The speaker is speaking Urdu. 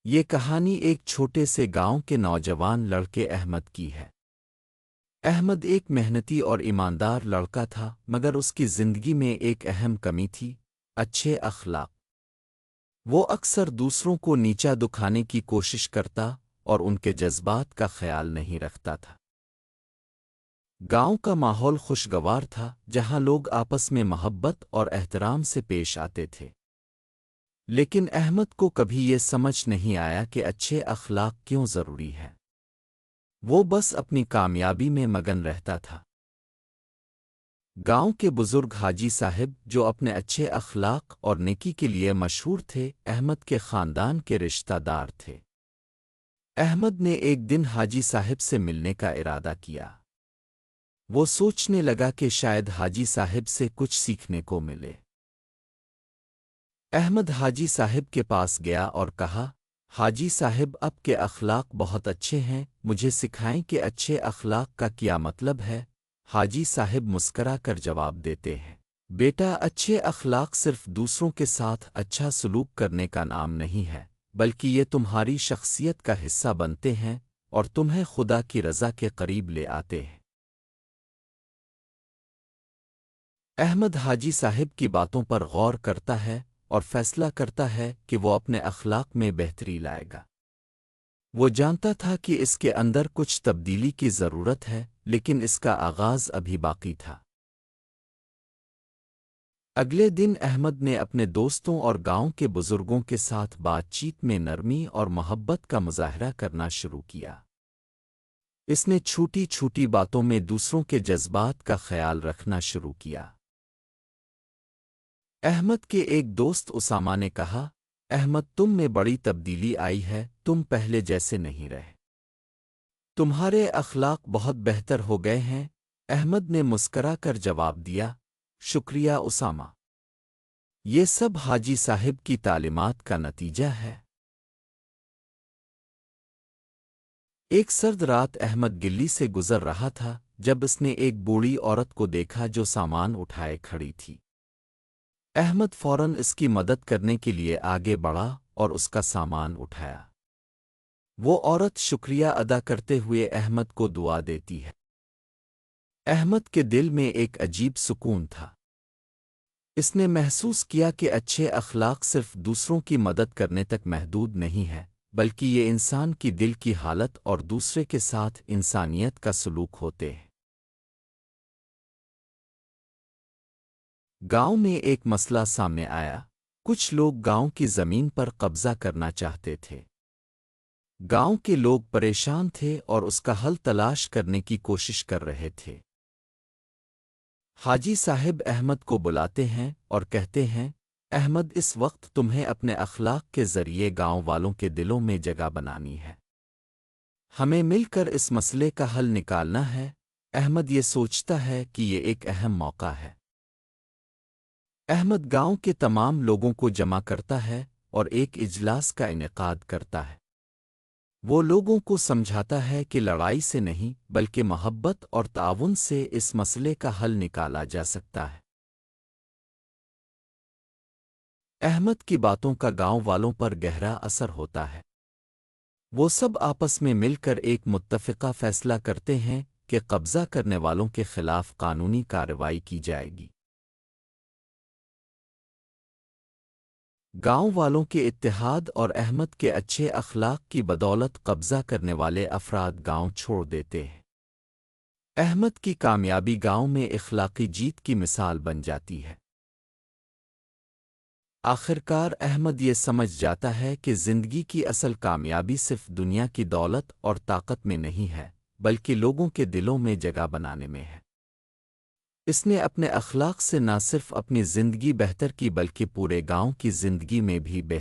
یہ کہانی ایک چھوٹے سے گاؤں کے نوجوان لڑکے احمد کی ہے۔ احمد ایک محنتی اور ایماندار لڑکا تھا، مگر اس کی زندگی میں ایک اہم کمی تھی: اچھے اخلاق۔ وہ اکثر دوسروں کو نیچا دکھانے کی کوشش کرتا اور ان کے جذبات کا خیال نہیں رکھتا تھا۔ گاؤں کا ماحول خوشگوار تھا، جہاں لوگ آپس میں محبت اور احترام سے پیش آتے تھے۔ لیکن احمد کو کبھی یہ سمجھ نہیں آیا کہ اچھے اخلاق کیوں ضروری ہے۔ وہ بس اپنی کامیابی میں مگن رہتا تھا۔ گاؤں کے بزرگ حاجی صاحب، جو اپنے اچھے اخلاق اور نیکی کے لیے مشہور تھے، احمد کے خاندان کے رشتہ دار تھے۔ احمد نے ایک دن حاجی صاحب سے ملنے کا ارادہ کیا۔ وہ سوچنے لگا کہ شاید حاجی صاحب سے کچھ سیکھنے کو ملے۔ احمد حاجی صاحب کے پاس گیا اور کہا، حاجی صاحب، آپ کے اخلاق بہت اچھے ہیں، مجھے سکھائیں کہ اچھے اخلاق کا کیا مطلب ہے۔ حاجی صاحب مسکرا کر جواب دیتے ہیں، بیٹا، اچھے اخلاق صرف دوسروں کے ساتھ اچھا سلوک کرنے کا نام نہیں ہے، بلکہ یہ تمہاری شخصیت کا حصہ بنتے ہیں اور تمہیں خدا کی رضا کے قریب لے آتے ہیں۔ احمد حاجی صاحب کی باتوں پر غور کرتا ہے اور فیصلہ کرتا ہے کہ وہ اپنے اخلاق میں بہتری لائے گا۔ وہ جانتا تھا کہ اس کے اندر کچھ تبدیلی کی ضرورت ہے، لیکن اس کا آغاز ابھی باقی تھا۔ اگلے دن احمد نے اپنے دوستوں اور گاؤں کے بزرگوں کے ساتھ بات چیت میں نرمی اور محبت کا مظاہرہ کرنا شروع کیا۔ اس نے چھوٹی چھوٹی باتوں میں دوسروں کے جذبات کا خیال رکھنا شروع کیا۔ احمد کے ایک دوست اسامہ نے کہا، احمد، تم میں بڑی تبدیلی آئی ہے، تم پہلے جیسے نہیں رہے۔ تمہارے اخلاق بہت بہتر ہو گئے ہیں۔ احمد نے مسکرا کر جواب دیا، شکریہ اسامہ، یہ سب حاجی صاحب کی تعلیمات کا نتیجہ ہے۔ ایک سرد رات احمد گلی سے گزر رہا تھا جب اس نے ایک بوڑھی عورت کو دیکھا جو سامان اٹھائے کھڑی تھی۔ احمد فوراً اس کی مدد کرنے کے لیے آگے بڑھا اور اس کا سامان اٹھایا۔ وہ عورت شکریہ ادا کرتے ہوئے احمد کو دعا دیتی ہے۔ احمد کے دل میں ایک عجیب سکون تھا۔ اس نے محسوس کیا کہ اچھے اخلاق صرف دوسروں کی مدد کرنے تک محدود نہیں ہے، بلکہ یہ انسان کی دل کی حالت اور دوسرے کے ساتھ انسانیت کا سلوک ہوتے ہیں۔ گاؤں میں ایک مسئلہ سامنے آیا۔ کچھ لوگ گاؤں کی زمین پر قبضہ کرنا چاہتے تھے۔ گاؤں کے لوگ پریشان تھے اور اس کا حل تلاش کرنے کی کوشش کر رہے تھے۔ حاجی صاحب احمد کو بلاتے ہیں اور کہتے ہیں، احمد، اس وقت تمہیں اپنے اخلاق کے ذریعے گاؤں والوں کے دلوں میں جگہ بنانی ہے۔ ہمیں مل کر اس مسئلے کا حل نکالنا ہے۔ احمد یہ سوچتا ہے کہ یہ ایک اہم موقع ہے۔ احمد گاؤں کے تمام لوگوں کو جمع کرتا ہے اور ایک اجلاس کا انعقاد کرتا ہے۔ وہ لوگوں کو سمجھاتا ہے کہ لڑائی سے نہیں بلکہ محبت اور تعاون سے اس مسئلے کا حل نکالا جا سکتا ہے۔ احمد کی باتوں کا گاؤں والوں پر گہرا اثر ہوتا ہے۔ وہ سب آپس میں مل کر ایک متفقہ فیصلہ کرتے ہیں کہ قبضہ کرنے والوں کے خلاف قانونی کارروائی کی جائے گی۔ گاؤں والوں کے اتحاد اور احمد کے اچھے اخلاق کی بدولت قبضہ کرنے والے افراد گاؤں چھوڑ دیتے ہیں۔ احمد کی کامیابی گاؤں میں اخلاقی جیت کی مثال بن جاتی ہے۔ آخرکار احمد یہ سمجھ جاتا ہے کہ زندگی کی اصل کامیابی صرف دنیا کی دولت اور طاقت میں نہیں ہے، بلکہ لوگوں کے دلوں میں جگہ بنانے میں ہے۔ اس نے اپنے اخلاق سے نہ صرف اپنی زندگی بہتر کی بلکہ پورے گاؤں کی زندگی میں بھی بہتر